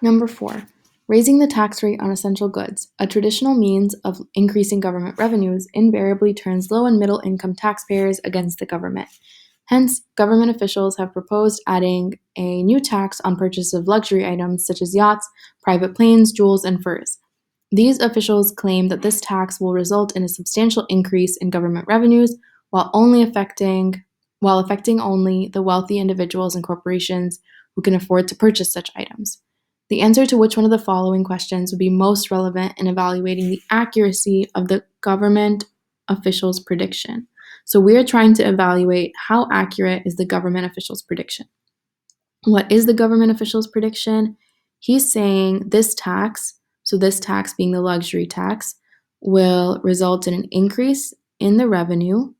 Number 4, raising the tax rate on essential goods. A traditional means of increasing government revenues invariably turns low and middle income taxpayers against the government. Hence, government officials have proposed adding a new tax on purchase of luxury items such as yachts, private planes, jewels, and furs. These officials claim that this tax will result in a substantial increase in government revenues while affecting only the wealthy individuals and corporations who can afford to purchase such items. The answer to which one of the following questions would be most relevant in evaluating the accuracy of the government official's prediction? So we are trying to evaluate how accurate is the government official's prediction. What is the government official's prediction? He's saying this tax, so this tax being the luxury tax, will result in an increase in the revenue,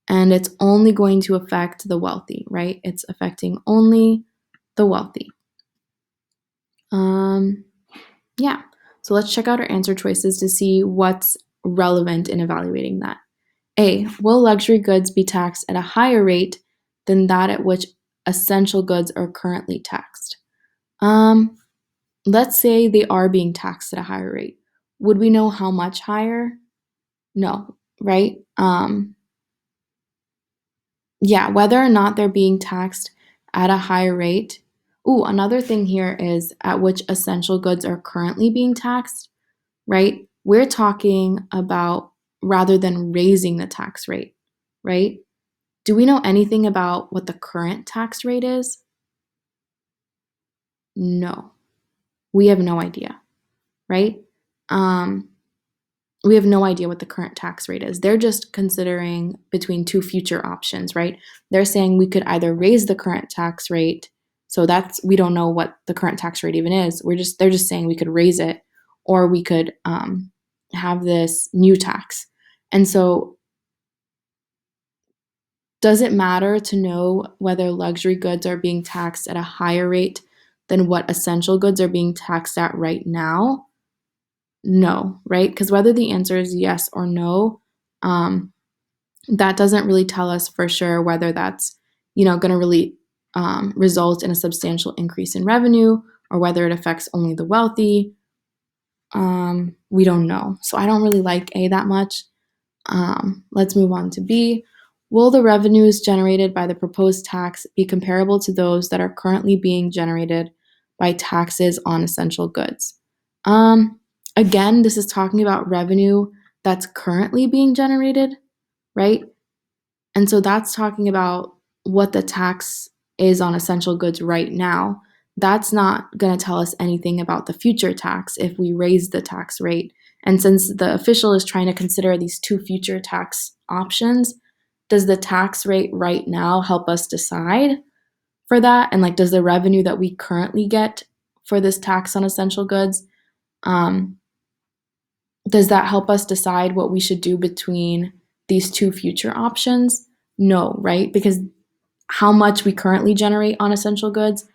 and it's only going to affect the wealthy, right? It's affecting only the wealthy. So let's check out our answer choices to see what's relevant in evaluating that. A, will luxury goods be taxed at a higher rate than that at which essential goods are currently taxed? Let's say they are being taxed at a higher rate. Would we know how much higher? No, right? Whether or not they're being taxed at a higher rate. Another thing here is at which essential goods are currently being taxed, right? We're talking about rather than raising the tax rate, right? Do we know anything about what the current tax rate is? No, we have no idea, right? We have no idea what the current tax rate is. They're just considering between two future options, right? They're saying we could either raise the current tax rate, so we don't know what the current tax rate even is. They're just saying we could raise it, or we could have this new tax. And so, does it matter to know whether luxury goods are being taxed at a higher rate than what essential goods are being taxed at right now? No, right? Because whether the answer is yes or no, that doesn't really tell us for sure whether that's, going to really result in a substantial increase in revenue or whether it affects only the wealthy. We don't know. So I don't really like A that much. Let's move on to B. Will the revenues generated by the proposed tax be comparable to those that are currently being generated by taxes on essential goods? Again, this is talking about revenue that's currently being generated, right? And so that's talking about what the tax is on essential goods right now. That's not going to tell us anything about the future tax if we raise the tax rate. And since the official is trying to consider these two future tax options, does the tax rate right now help us decide for that? And does the revenue that we currently get for this tax on essential goods, does that help us decide what we should do between these two future options? No, right? Because how much we currently generate on essential goods,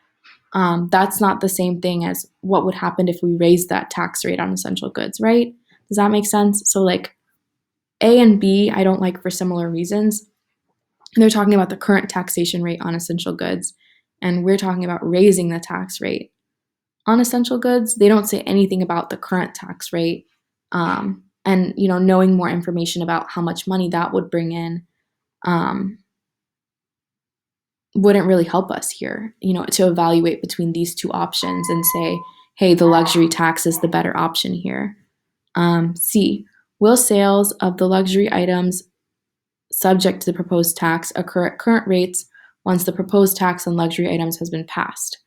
that's not the same thing as what would happen if we raised that tax rate on essential goods, right? Does that make sense? So A and B, I don't like for similar reasons. They're talking about the current taxation rate on essential goods, and we're talking about raising the tax rate on essential goods. They don't say anything about the current tax rate, and knowing more information about how much money that would bring in wouldn't really help us here, to evaluate between these two options and say, hey, the luxury tax is the better option here. C, will sales of the luxury items subject to the proposed tax occur at current rates once the proposed tax on luxury items has been passed?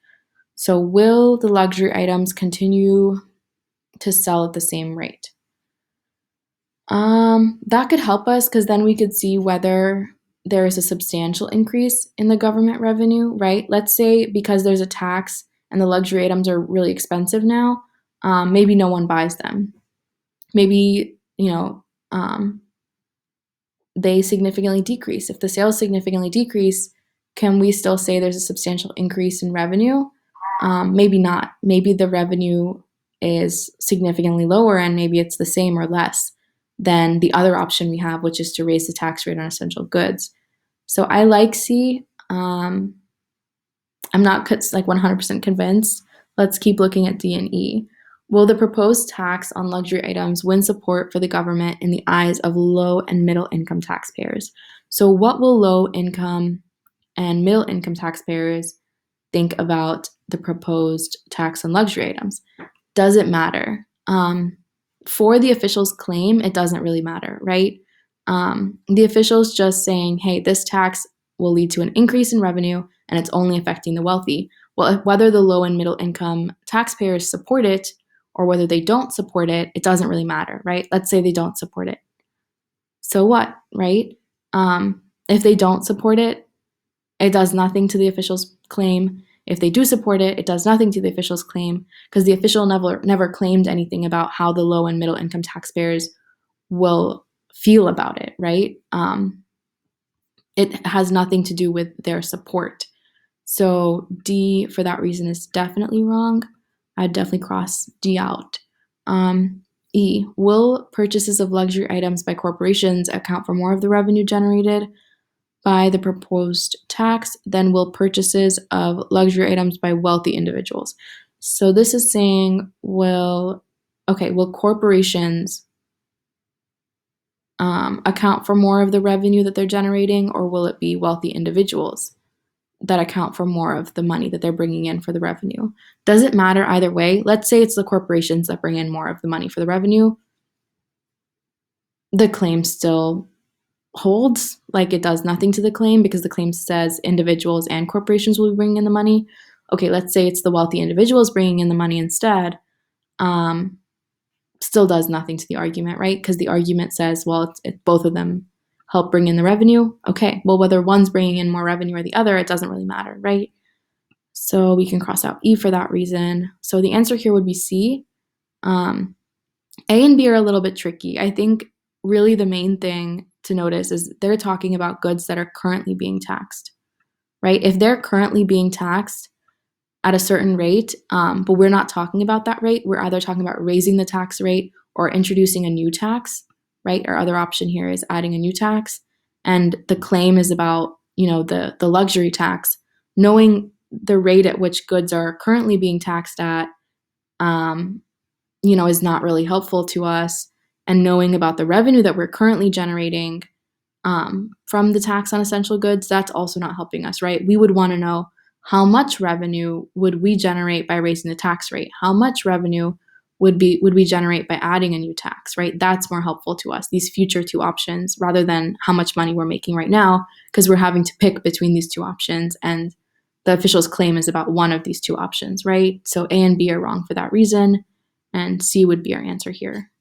So will the luxury items continue to sell at the same rate? That could help us because then we could see whether there is a substantial increase in the government revenue, right? Let's say because there's a tax and the luxury items are really expensive now, maybe no one buys them. Maybe, they significantly decrease. If the sales significantly decrease, can we still say there's a substantial increase in revenue? Maybe not. Maybe the revenue is significantly lower and maybe it's the same or less than the other option we have, which is to raise the tax rate on essential goods. So I like C. I'm not 100% convinced. Let's keep looking at D and E. Will the proposed tax on luxury items win support for the government in the eyes of low and middle income taxpayers? So what will low income and middle income taxpayers think about the proposed tax on luxury items? Does it matter? For the officials' claim, it doesn't really matter, right? The officials just saying, hey, this tax will lead to an increase in revenue and it's only affecting the wealthy. Well, whether the low and middle income taxpayers support it or whether they don't support it, it doesn't really matter, right? Let's say they don't support it. So what, right? If they don't support it, it does nothing to the officials' claim. If they do support it, it does nothing to the officials' claim because the official never claimed anything about how the low and middle income taxpayers will feel about it, right? It has nothing to do with their support. So D, for that reason, is definitely wrong. I'd definitely cross D out. E, will purchases of luxury items by corporations account for more of the revenue generated by the proposed tax than will purchases of luxury items by wealthy individuals? So this is saying, will corporations account for more of the revenue that they're generating, or will it be wealthy individuals that account for more of the money that they're bringing in for the revenue? Does it matter either way? Let's say it's the corporations that bring in more of the money for the revenue. The claim still holds, like it does nothing to the claim because the claim says individuals and corporations will be bringing in the money. Okay, let's say it's the wealthy individuals bringing in the money instead. Still does nothing to the argument, right? Because the argument says, well, both of them help bring in the revenue. Okay, well, whether one's bringing in more revenue or the other, it doesn't really matter, right? So we can cross out E for that reason. So the answer here would be C. A and B are a little bit tricky. I think really the main thing to notice is they're talking about goods that are currently being taxed, right? If they're currently being taxed at a certain rate, but we're not talking about that rate, we're either talking about raising the tax rate or introducing a new tax, right? Our other option here is adding a new tax. And the claim is about, the luxury tax. Knowing the rate at which goods are currently being taxed at, is not really helpful to us. And knowing about the revenue that we're currently generating from the tax on essential goods, that's also not helping us, right? We would want to know how much revenue would we generate by raising the tax rate? How much revenue would we generate by adding a new tax, right? That's more helpful to us, these future two options, rather than how much money we're making right now, because we're having to pick between these two options, and the official's claim is about one of these two options, right? So A and B are wrong for that reason, and C would be our answer here.